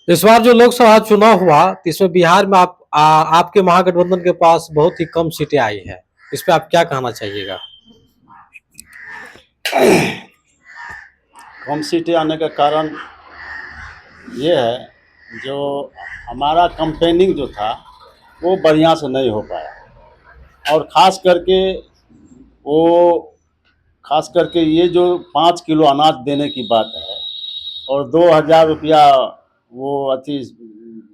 इस बार जो लोकसभा चुनाव हुआ तो इसमें बिहार में आपके महागठबंधन के पास बहुत ही कम सीटें आई है। इस पे आप क्या कहना चाहिएगा? कम सीटें आने का कारण ये है, जो हमारा कैंपेनिंग जो था वो बढ़िया से नहीं हो पाया। और खास करके ये जो 5 किलो अनाज देने की बात है और 2,000 रुपया वो अति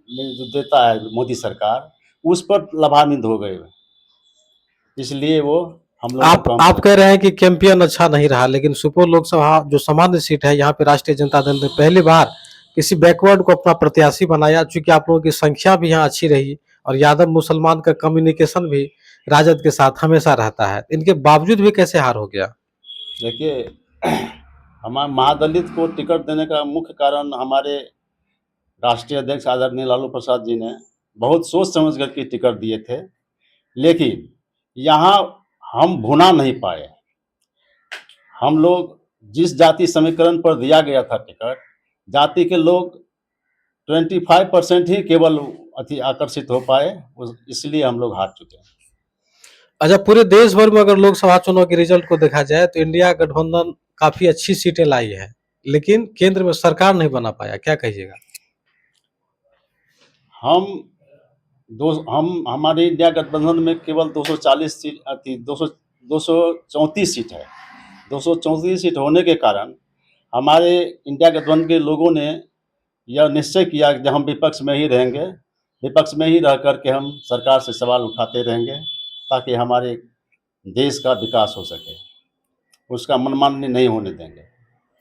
में जो देता है मोदी सरकार, उस पर लाभान्वित हो गए। इसलिए वो हम लोग को कम आप कह रहे हैं कि कैंपेन अच्छा नहीं रहा, लेकिन सुपौल लोकसभा जो सामान्य सीट है यहाँ पे राष्ट्रीय जनता दल ने पहली बार किसी बैकवर्ड को अपना प्रत्याशी बनाया। चूंकि आप लोगों की संख्या भी यहाँ अच्छी रही और यादव मुसलमान का कम्युनिकेशन भी राजद के साथ हमेशा रहता है, इनके बावजूद भी कैसे हार हो गया? देखिए, हमारे महादलित को टिकट देने का मुख्य कारण हमारे राष्ट्रीय अध्यक्ष आदरणीय लालू प्रसाद जी ने बहुत सोच समझ कर के टिकट दिए थे। लेकिन यहाँ हम भुना नहीं पाए। हम लोग जिस जाति समीकरण पर दिया गया था टिकट, जाति के लोग 25% ही केवल आकर्षित हो पाए, इसलिए हम लोग हार चुके हैं। अच्छा, पूरे देश भर में अगर लोकसभा चुनाव के रिजल्ट को देखा जाए तो इंडिया गठबंधन काफी अच्छी सीटें लाई है, लेकिन केंद्र में सरकार नहीं बना पाया, क्या कहिएगा? हमारे इंडिया गठबंधन में केवल 240 सीट आती, 234 सीट है। 234 सीट होने के कारण हमारे इंडिया गठबंधन के लोगों ने यह निश्चय किया कि हम विपक्ष में ही रहेंगे। विपक्ष में ही रह कर के हम सरकार से सवाल उठाते रहेंगे ताकि हमारे देश का विकास हो सके। उसका मनमानी नहीं होने देंगे।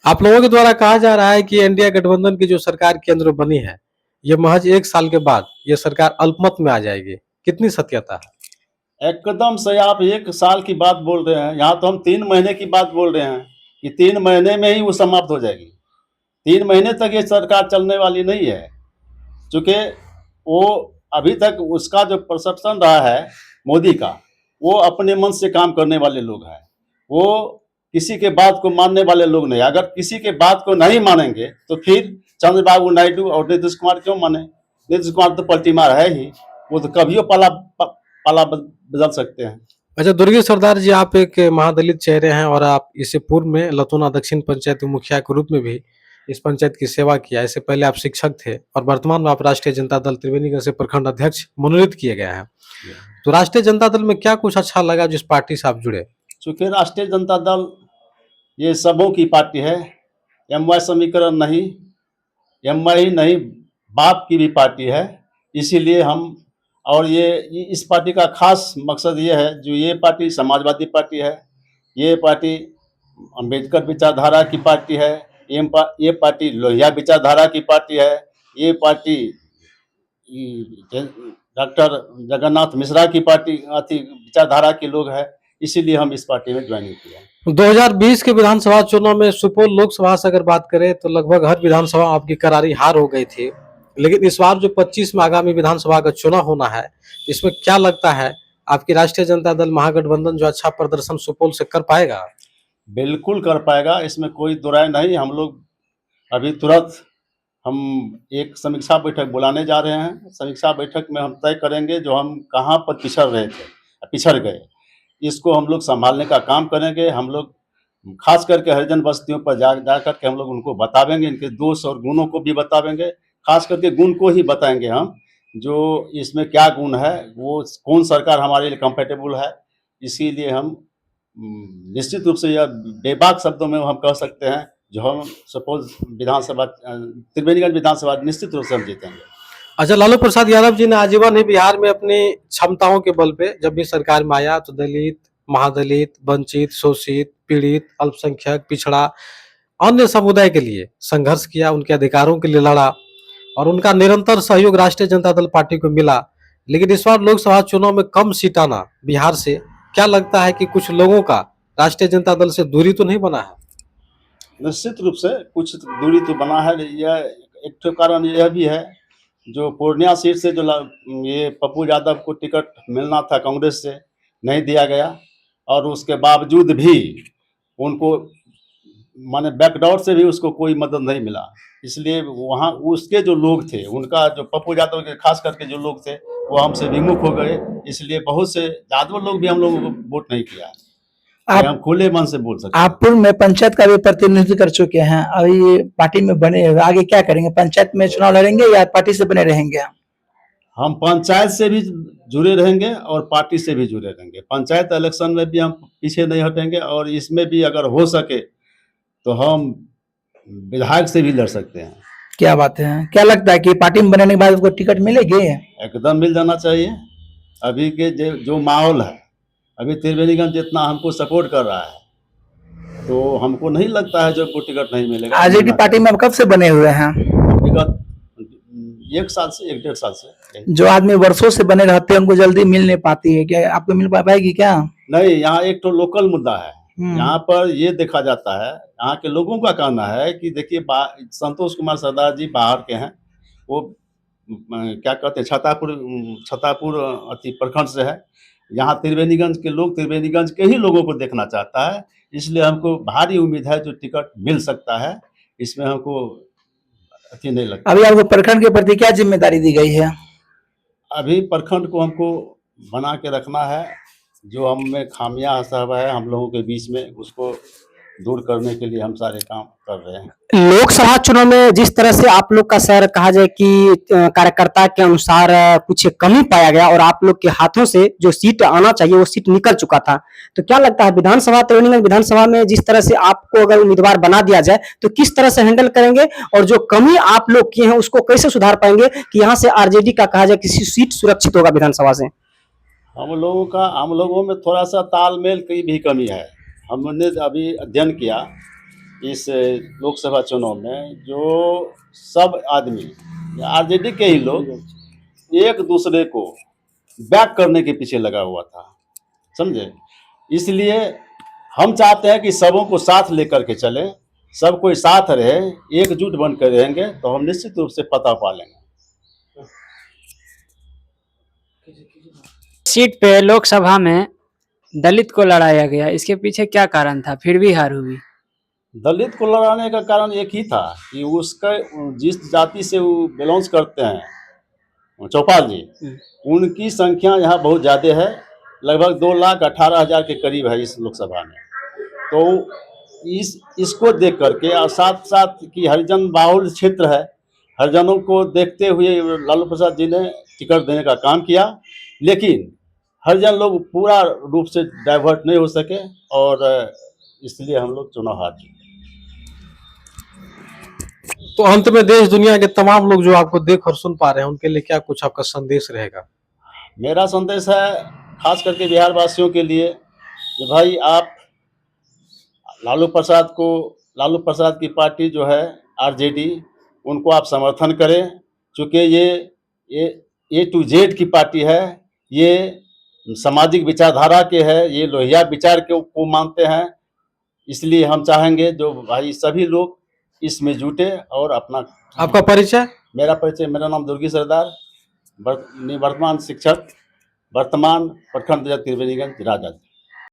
आप लोगों के द्वारा कहा जा रहा है कि इंडिया गठबंधन की जो सरकार केंद्र में बनी है, ये महज 1 साल के बाद ये सरकार अल्पमत में आ जाएगी, कितनी सत्यता है? एकदम सही। आप 1 साल की बात बोल रहे हैं, यहाँ तो हम 3 महीने की बात बोल रहे हैं कि 3 महीने में ही वो समाप्त हो जाएगी। 3 महीने तक ये सरकार चलने वाली नहीं है, चूँकि वो अभी तक उसका जो परसेप्शन रहा है मोदी का, वो अपने मन से काम करने वाले लोग हैं। वो किसी के बात को मानने वाले लोग नहीं। अगर किसी के बात को नहीं मानेंगे तो फिर चंद्रबाबू नायडू और नीतीश कुमार क्यों माने? नीतीश कुमार तो पलटीमार है ही, वो तो कभियो पाला बदल सकते हैं। अच्छा, दुर्गे सरदार जी, आप एक महादलित चेहरे हैं और आप इससे पूर्व में लतूना दक्षिण पंचायत मुखिया के रूप में भी इस पंचायत की सेवा किया। इससे पहले आप शिक्षक थे और वर्तमान में आप राष्ट्रीय जनता दल त्रिवेणीगंज से प्रखंड अध्यक्ष मनोनीत किए गए हैं। तो राष्ट्रीय जनता दल में क्या कुछ अच्छा लगा जिस पार्टी से आप जुड़े? चूँकि राष्ट्रीय जनता दल ये सबों की पार्टी है, एमवाय समीकरण नहीं, एमवाय ही नहीं, बाप की भी पार्टी है। इसीलिए हम, और ये इस पार्टी का खास मकसद ये है, जो ये पार्टी समाजवादी पार्टी है, ये पार्टी अम्बेडकर विचारधारा की पार्टी है, ये पार्टी लोहिया विचारधारा की पार्टी है, ये पार्टी डॉक्टर जगन्नाथ मिश्रा की पार्टी विचारधारा के लोग हैं। इसीलिए हम इस पार्टी में ज्वाइनिंग किया। 2020 के विधानसभा चुनाव में सुपौल लोकसभा से अगर बात करें तो लगभग हर विधानसभा आपकी करारी हार हो गई थी, लेकिन इस बार जो 25 में आगामी विधानसभा का चुनाव होना है, इसमें क्या लगता है आपकी राष्ट्रीय जनता दल महागठबंधन जो अच्छा प्रदर्शन सुपौल से कर पाएगा? बिल्कुल कर पाएगा, इसमें कोई दो राय नहीं। हम लोग अभी तुरंत हम एक समीक्षा बैठक बुलाने जा रहे हैं। समीक्षा बैठक में हम तय करेंगे जो हम कहाँ पर पिछड़ गए, इसको हम लोग संभालने का काम करेंगे। हम लोग खास करके हरिजन बस्तियों पर जा करके हम लोग उनको बतावेंगे, इनके दोष और गुणों को भी बतावेंगे। खास करके गुण को ही बताएंगे हम, जो इसमें क्या गुण है, वो कौन सरकार हमारे लिए कंफर्टेबल है। इसीलिए हम निश्चित रूप से यह बेबाक शब्दों में हम कह सकते हैं, जो हम सपोज विधानसभा त्रिवेणीगंज विधानसभा निश्चित रूप से हम जीतेंगे। अच्छा, लालू प्रसाद यादव जी ने आजीवन ही बिहार में अपनी क्षमताओं के बल पे जब भी सरकार में आया तो दलित, महादलित, वंचित, शोषित, पीड़ित, अल्पसंख्यक, पिछड़ा, अन्य समुदाय के लिए संघर्ष किया, उनके अधिकारों के लिए लड़ा और उनका निरंतर सहयोग राष्ट्रीय जनता दल पार्टी को मिला। लेकिन इस बार लोकसभा चुनाव में कम सीट आना बिहार से, क्या लगता है कि कुछ लोगों का राष्ट्रीय जनता दल से दूरी तो नहीं बना है? निश्चित रूप से कुछ दूरी तो बना है। यह एक तो कारण यह भी है, जो पूर्णिया सीट से जो ये पप्पू यादव को टिकट मिलना था कांग्रेस से, नहीं दिया गया और उसके बावजूद भी उनको माने बैकडोर से भी उसको कोई मदद नहीं मिला। इसलिए वहाँ उसके जो लोग थे, उनका जो पप्पू यादव के खास करके जो लोग थे, वो हमसे विमुख हो गए। इसलिए बहुत से यादव लोग भी हम लोगों को वोट नहीं किया। ये आप हम खुले मन से बोल सकते हैं। आप पूर्व में पंचायत का भी प्रतिनिधित्व कर चुके हैं, अभी पार्टी में बने हुए, आगे क्या करेंगे? पंचायत में चुनाव लड़ेंगे या पार्टी से बने रहेंगे? हम पंचायत से भी जुड़े रहेंगे और पार्टी से भी जुड़े रहेंगे। पंचायत इलेक्शन में भी हम पीछे नहीं हटेंगे और इसमें भी अगर हो सके तो हम विधायक से भी लड़ सकते हैं। क्या बात है, क्या लगता है कि पार्टी में बनने के बाद उसको टिकट मिलेगी? एकदम मिल जाना चाहिए। अभी के जो माहौल है, अभी त्रिवेणीगंज जितना हमको सपोर्ट कर रहा है, तो हमको नहीं लगता है जो को टिकट नहीं मिलेगा। आरजेडी पार्टी में आप कब से बने हुए हैं? विगत 1 साल से 1 डेढ़ साल से। जो आदमी वर्षों से बने रहते हैं उनको जल्दी मिल नहीं पाती है, क्या आपको मिल पाएगी क्या? नहीं, यहाँ एक तो लोकल मुद्दा है। हम्म। यहाँ पर ये देखा जाता है, यहाँ के लोगों का कहना है कि देखिए संतोष कुमार सरदार जी बाहर के हैं, वो क्या कहते हैं छतापुर अति प्रखंड से है। यहाँ त्रिवेणीगंज के लोग त्रिवेणीगंज के ही लोगों को देखना चाहता है, इसलिए हमको भारी उम्मीद है जो टिकट मिल सकता है। इसमें हमको अति नहीं लगता। अभी आपको प्रखंड के प्रति क्या जिम्मेदारी दी गई है? अभी प्रखंड को हमको बना के रखना है, जो हम में खामियां सब है हम लोगों के बीच में, उसको दूर करने के लिए हम सारे काम कर रहे हैं। लोकसभा चुनाव में जिस तरह से आप लोग का शहर कहा जाए कि कार्यकर्ता के अनुसार कुछ कमी पाया गया और आप लोग के हाथों से जो सीट आना चाहिए वो सीट निकल चुका था, तो क्या लगता है विधानसभा त्रिवेणीगंज विधानसभा में जिस तरह से आपको अगर उम्मीदवार बना दिया जाए तो किस तरह से हैंडल करेंगे और जो कमी आप लोग किए हैं उसको कैसे सुधार पाएंगे कि यहाँ से आरजेडी का कहा जाए किसी सीट सुरक्षित होगा विधानसभा से? हम लोगों में थोड़ा सा तालमेल की भी कमी है। हमने अभी अध्ययन किया इस लोकसभा चुनाव में, जो सब आदमी आरजेडी के ही लोग एक दूसरे को बैक करने के पीछे लगा हुआ था, समझे। इसलिए हम चाहते हैं कि सबों को साथ लेकर के चलें, सब कोई साथ रहे, एकजुट बनकर रहेंगे तो हम निश्चित रूप से फतह पा लेंगे। सीट पे लोकसभा में दलित को लड़ाया गया, इसके पीछे क्या कारण था, फिर भी हार हुई? दलित को लड़ाने का कारण एक ही था कि उसका जिस जाति से वो बिलोंग्स करते हैं चौपाल जी, उनकी संख्या यहाँ बहुत ज़्यादा है, लगभग 2,18,000 के करीब है इस लोकसभा में। तो इसको देख करके और साथ साथ कि हरिजन बाहुल क्षेत्र है, हरिजनों को देखते हुए लालू प्रसाद जी ने टिकट देने का काम किया, लेकिन हरिजन लोग पूरा रूप से डाइवर्ट नहीं हो सके और इसलिए हम लोग चुनाव हार चुके। तो अंत में देश दुनिया के तमाम लोग जो आपको देख और सुन पा रहे हैं उनके लिए क्या कुछ आपका संदेश रहेगा? मेरा संदेश है खास करके बिहार वासियों के लिए कि भाई आप लालू प्रसाद की पार्टी जो है आरजेडी, उनको आप समर्थन करें, क्योंकि ये ए टू जेड की पार्टी है, ये सामाजिक विचारधारा के है, ये लोहिया विचार को मानते हैं। इसलिए हम चाहेंगे जो भाई सभी लोग इसमें जुटे और अपना। आपका परिचय? मेरा नाम दुर्गी सरदार, निवर्तमान शिक्षक, वर्तमान प्रखंड त्रिवेणीगंज राजा।